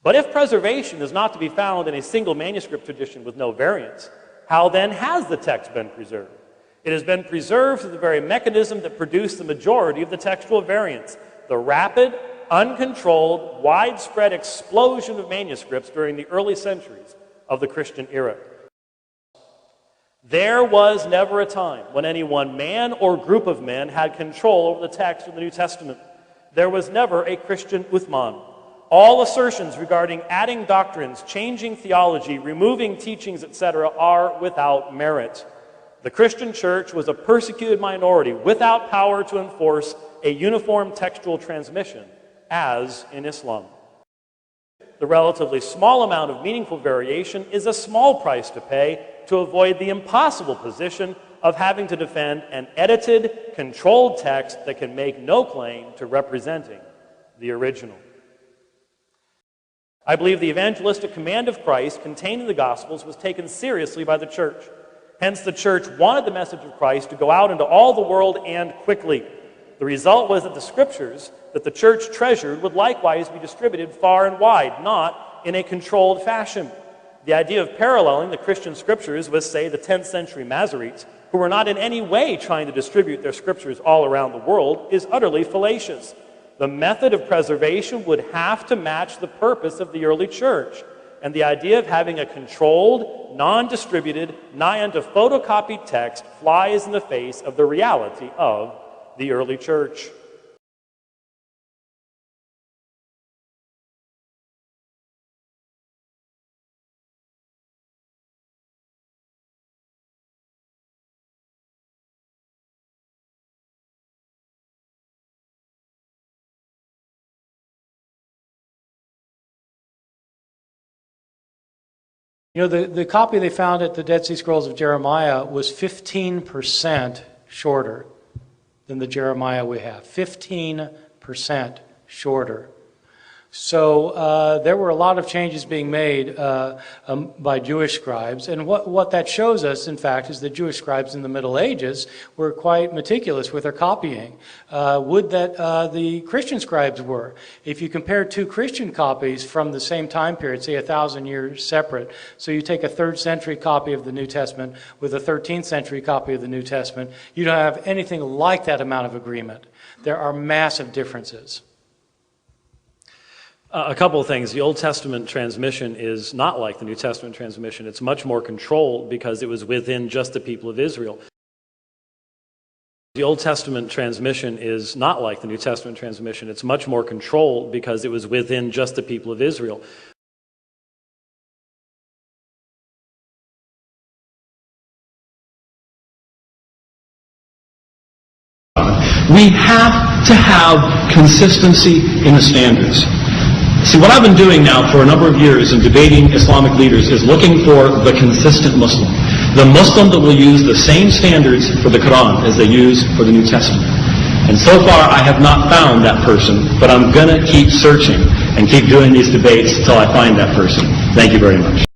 But if preservation is not to be found in a single manuscript tradition with no variants, how then has the text been preserved? It has been preserved through the very mechanism that produced the majority of the textual variants, the rapid, uncontrolled, widespread explosion of manuscripts during the early centuries of the Christian era. There was never a time when any one man or group of men had control over the text of the New Testament. There was never a Christian Uthman. All assertions regarding adding doctrines, changing theology, removing teachings, etc. are without merit. The Christian church was a persecuted minority without power to enforce a uniform textual transmission, as in Islam. The relatively small amount of meaningful variation is a small price to pay to avoid the impossible position of having to defend an edited, controlled text that can make no claim to representing the original. I believe the evangelistic command of Christ contained in the Gospels was taken seriously by the church. Hence, the church wanted the message of Christ to go out into all the world and quickly. The result was that the scriptures that the church treasured would likewise be distributed far and wide, not in a controlled fashion. The idea of paralleling the Christian scriptures with, say, the 10th century Masoretes, who were not in any way trying to distribute their scriptures all around the world, is utterly fallacious. The method of preservation would have to match the purpose of the early church. And the idea of having a controlled, non-distributed, nigh unto photocopied text flies in the face of the reality of the early church. You know, the copy they found at the Dead Sea Scrolls of Jeremiah was 15% shorter than the Jeremiah we have. 15% shorter. So there were a lot of changes being made by Jewish scribes. And what that shows us, in fact, is that Jewish scribes in the Middle Ages were quite meticulous with their copying. Would that the Christian scribes were. If you compare two Christian copies from the same time period, say 1,000 years separate, so you take a 3rd century copy of the New Testament with a 13th century copy of the New Testament, you don't have anything like that amount of agreement. There are massive differences. A couple of things. The Old Testament transmission is not like the New Testament transmission. It's much more controlled because it was within just the people of Israel. The Old Testament transmission is not like the New Testament transmission. It's much more controlled because it was within just the people of Israel. We have to have consistency in the standards. See, what I've been doing now for a number of years in debating Islamic leaders is looking for the consistent Muslim. The Muslim that will use the same standards for the Quran as they use for the New Testament. And so far, I have not found that person, but I'm going to keep searching and keep doing these debates until I find that person. Thank you very much.